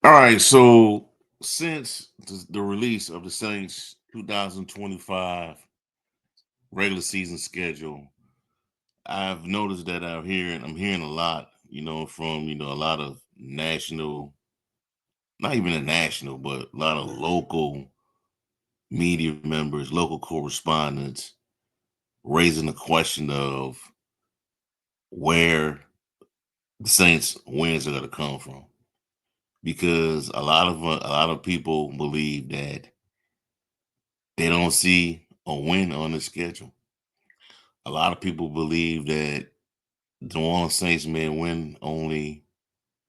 All right, so since the release of the Saints 2025 regular season schedule, I've noticed that I'm hearing a lot, from a lot of national, not even a national, but a lot of local media members, local correspondents raising the question of where the Saints wins are going to come from, because a lot of people believe that they don't see a win on the schedule. A lot of people believe that the New Orleans Saints may win only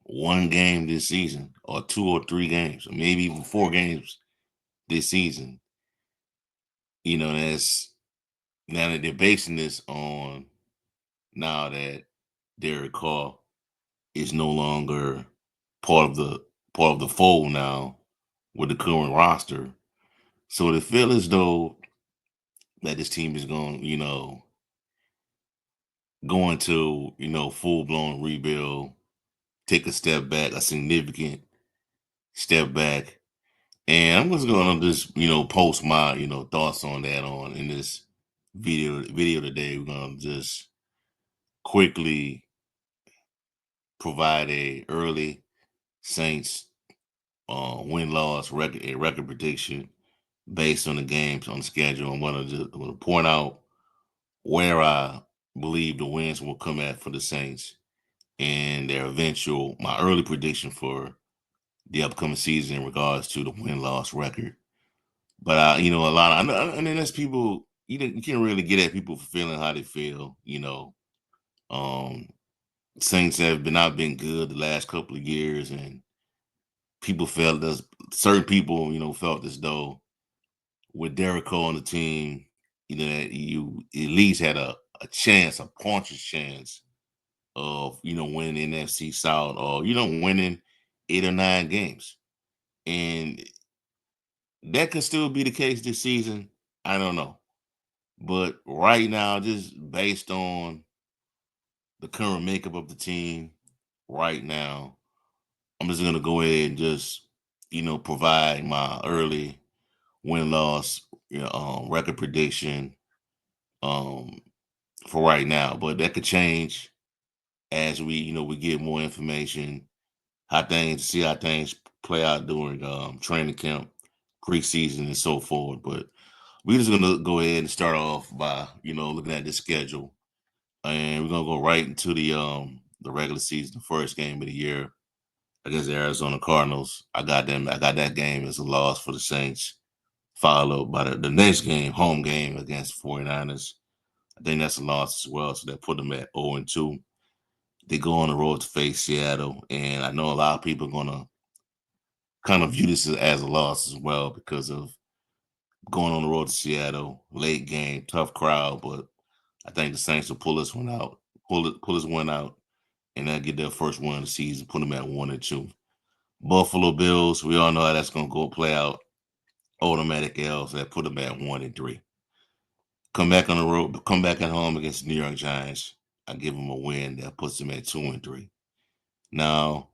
one game this season, or two or three games, or maybe even four games this season. That's now that they're basing this on now that Derek Carr is no longer part of the part of the fold now with the current roster. So they feel as though that this team is going to, full blown rebuild, take a step back, a significant step back. And I'm just gonna just, post my, thoughts on that on in this video today. We're gonna just quickly provide a early Saints win loss record, a record prediction based on the games on the schedule. I'm gonna point out where I believe the wins will come at for the Saints and their eventual my early prediction for the upcoming season in regards to the win loss record. But a lot of I mean, there's people you can't really get at people for feeling how they feel. Um, Saints have been not been good the last couple of years, and people felt as certain people felt as though with Derek Cole on the team, that you at least had a chance, a puncher's chance of winning the NFC South, or winning 8 or 9 games, and that could still be the case this season. I don't know. But right now, just based on the current makeup of the team right now, I'm just gonna go ahead and just, provide my early win loss record prediction um for right now. But that could change as we get more information, see how things play out during training camp, preseason, and so forth. But we're just gonna go ahead and start off by looking at the schedule, and we're gonna go right into the regular season, the first game of the year against the Arizona Cardinals. I got them. I got that game as a loss for the Saints, followed by the next game, home game against the 49ers. I think that's a loss as well. So that put them at 0-2. They go on the road to face Seattle, and I know a lot of people are gonna kind of view this as a loss as well because of going on the road to Seattle, late game, tough crowd, but I think the Saints will pull this one out, pull this one out, and then get their first win of the season, put them at 1-2. Buffalo Bills, we all know how that's going to go play out. Automatic L's that put them at 1-3. Come back on the road, come back at home against the New York Giants. I give them a win that puts them at 2-3. Now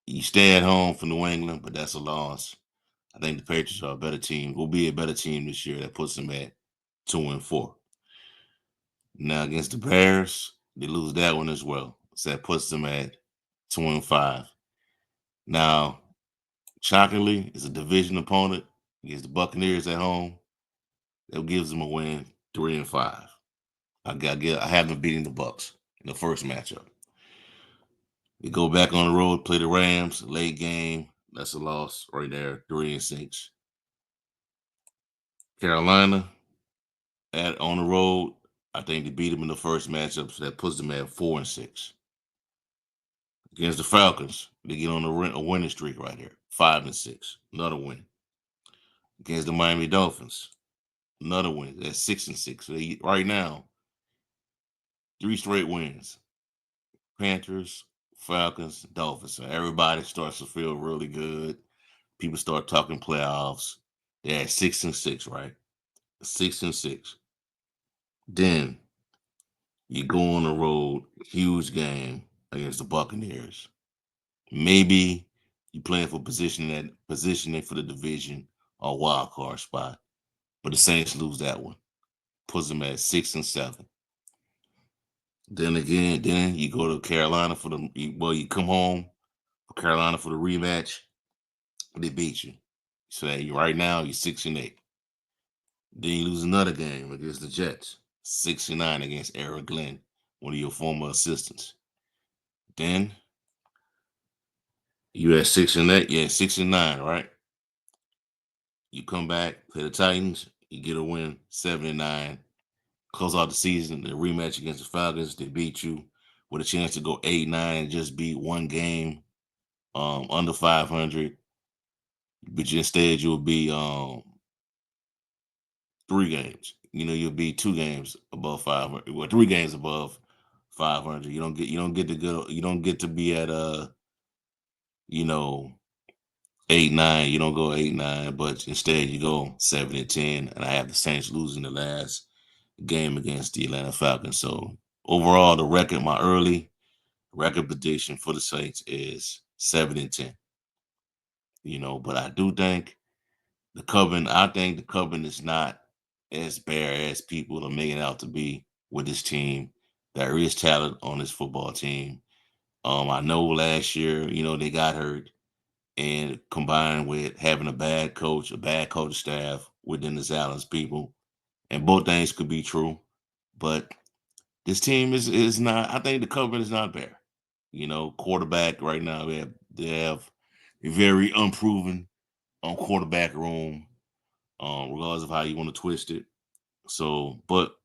you stay at home for New England, but that's a loss. I think the Patriots are a better team. Will be a better team this year. That puts them at 2-4. Now against the Bears, they lose that one as well. So that puts them at 2-5. Now, shockingly, it's a division opponent against the Buccaneers at home. That gives them a win, 3-5. I have them beating the Bucks in the first matchup. They go back on the road, play the Rams, late game. That's a loss right there, 3-6. Carolina at on the road. I think they beat them in the first matchup, so that puts them at 4-6. Against the Falcons, they get on a winning streak right here, 5-6, another win. Against the Miami Dolphins, another win. That's 6-6. So right now, three straight wins. Panthers, Falcons, Dolphins. So everybody starts to feel really good. People start talking playoffs. They're at 6-6, right? 6-6. Then you go on the road, huge game against the Buccaneers. Maybe You playing for positioning for the division or wild card spot. But the Saints lose that one, puts them at 6-7. Then again, then you go to Carolina for you come home for Carolina for the rematch. They beat you. So right now you're 6-8. Then you lose another game against the Jets, 6-9 against Eric Glenn, one of your former assistants. Then you at 6-8, yeah, 6-9, right? You come back, play the Titans, you get a win, 7-9. Close out the season, the rematch against the Falcons, they beat you with a chance to go 8-9 and just beat one game under 500. But instead you'll be 3 games. You'll be 2 games above 500. Well, 3 games above 500. You don't get to be at you know 8-9. You don't go 8-9, but instead you go 7-10. And I have the Saints losing the last game against the Atlanta Falcons. So overall, my early record prediction for the Saints is 7-10. But I think the Coven is not as bare as people are making it out to be with this team. There is talent on this football team. I know last year, they got hurt, and combined with having a bad coach staff within the Allen's people, and both things could be true. But this team is not. I think the Coven is not bare. Quarterback right now they have a very unproven on quarterback room, regardless of how you want to twist it. So, but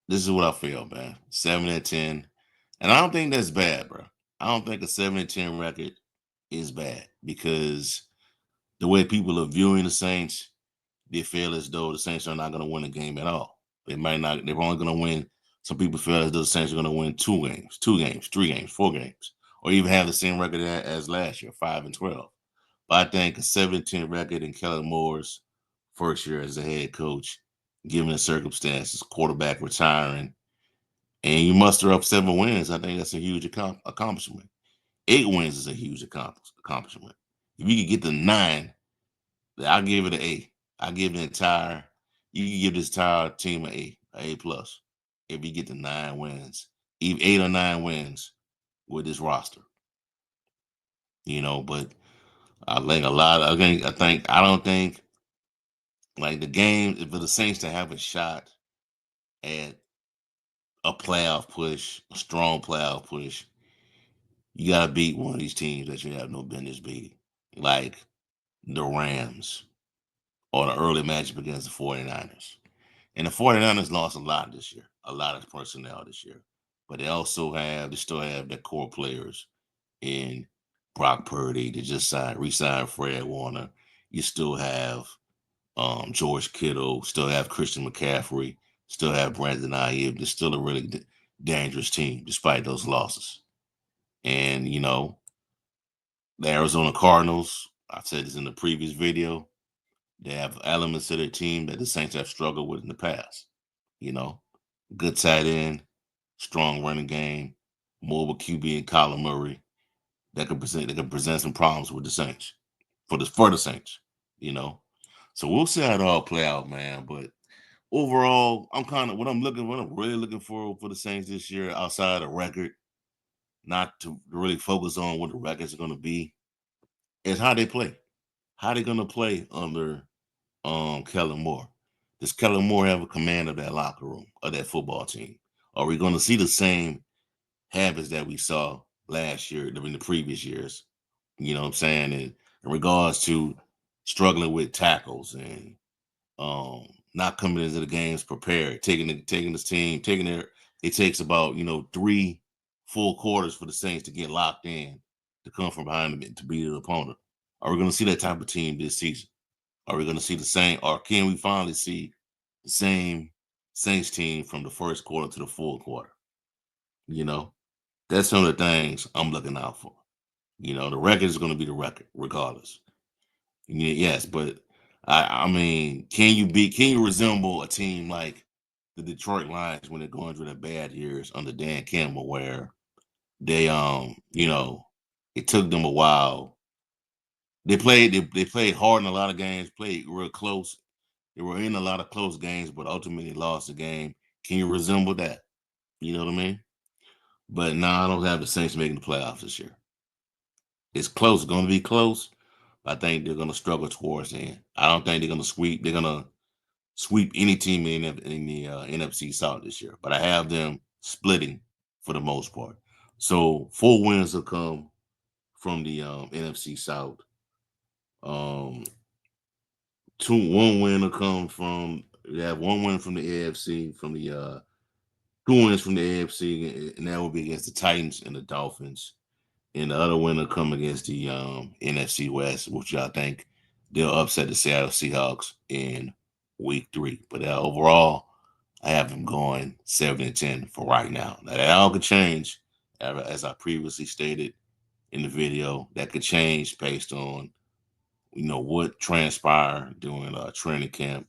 this is what I feel, man. 7-10. And I don't think that's bad, bro. I don't think a 7-10 record is bad because the way people are viewing the Saints, they feel as though the Saints are not going to win a game at all. They might not, they're only going to win. Some people feel as though the Saints are going to win 2 games, 2 games, 3 games, 4 games, or even have the same record as last year, 5-12. But I think a 7-10 record in Kellen Moore's first year as a head coach, given the circumstances, quarterback retiring, and you muster up 7 wins, I think that's a huge accomplishment. 8 wins is a huge accomplishment. If you could get to 9, I'll give it an A. I give you can give this entire team an A plus. If you get to 9 wins, even 8 or 9 wins with this roster, but I think I don't think like the game for the Saints to have a shot at a playoff push, a strong playoff push, you gotta beat one of these teams that you have no business beating, like the Rams or the early matchup against the 49ers. And the 49ers lost a lot this year, a lot of personnel this year. But they still have their core players in Brock Purdy. They just re-signed Fred Warner. You still have George Kittle, still have Christian McCaffrey, still have Brandon Ayuk. They're still a really dangerous team despite those losses. And, the Arizona Cardinals, I said this in the previous video, they have elements of their team that the Saints have struggled with in the past. You know, Good tight end, strong running game, mobile QB and Kyler Murray that can present some problems with the Saints for the Saints. You know, so we'll see how it all play out, man. But overall, what I'm really looking for the Saints this year, outside of record, not to really focus on what the records are going to be, is how they play. How they going to play under Kellen Moore? Does Kellen Moore have a command of that locker room of that football team? Are we going to see the same habits that we saw last year, in the previous years? You know what I'm saying? In regards to struggling with tackles and not coming into the games prepared, taking this team, it takes about 3 full quarters for the Saints to get locked in to come from behind them to beat an opponent. Are we going to see that type of team this season? Are we going to see the same, or can we finally see the same Saints team from the first quarter to the fourth quarter? You know, that's some of the things I'm looking out for. The record is going to be the record, regardless. Yes, but I mean, can you resemble a team like the Detroit Lions when they're going through their bad years under Dan Campbell, where they it took them a while. They played hard in a lot of games, played real close. They were in a lot of close games, but ultimately lost the game. Can you resemble that? You know what I mean? But now I don't have the Saints making the playoffs this year. It's close, going to be close. I think they're going to struggle towards the end. I don't think they're going to sweep. They're going to sweep any team in the NFC South this year. But I have them splitting for the most part. So 4 wins will come from the NFC South. Um, 1 win will come from. We have 1 win from the AFC, from the 2 wins from the AFC, and that will be against the Titans and the Dolphins. And the other win will come against the NFC West, which I think they'll upset the Seattle Seahawks in week 3. But overall, I have them going 7-10 for right now. Now that all could change, as I previously stated in the video. That could change based on what transpired during training camp,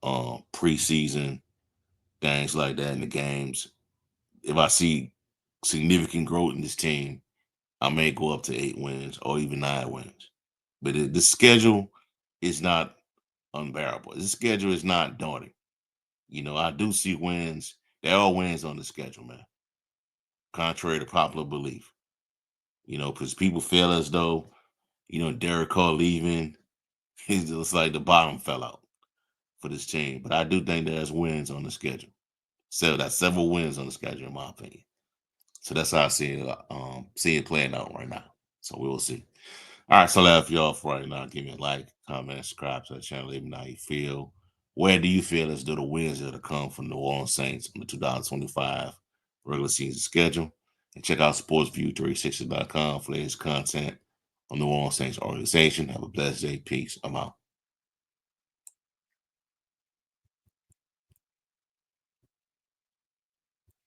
preseason, things like that in the games. If I see significant growth in this team, I may go up to 8 wins or even 9 wins. But the schedule is not unbearable. The schedule is not daunting. I do see wins. There are wins on the schedule, man. Contrary to popular belief. Because people feel as though, Derek Carr leaving, it's just like the bottom fell out for this team. But I do think there's wins on the schedule. So that's several wins on the schedule, in my opinion. So that's how I see it playing out right now. So we will see. All right, so that's y'all for right now. Give me a like, comment, subscribe to the channel. Let me know how you feel. Where do you feel as though the wins are to come from the New Orleans Saints on the 2025 regular season schedule? And check out sportsview360.com for latest content on the New Orleans Saints organization. Have a blessed day. Peace. I'm out.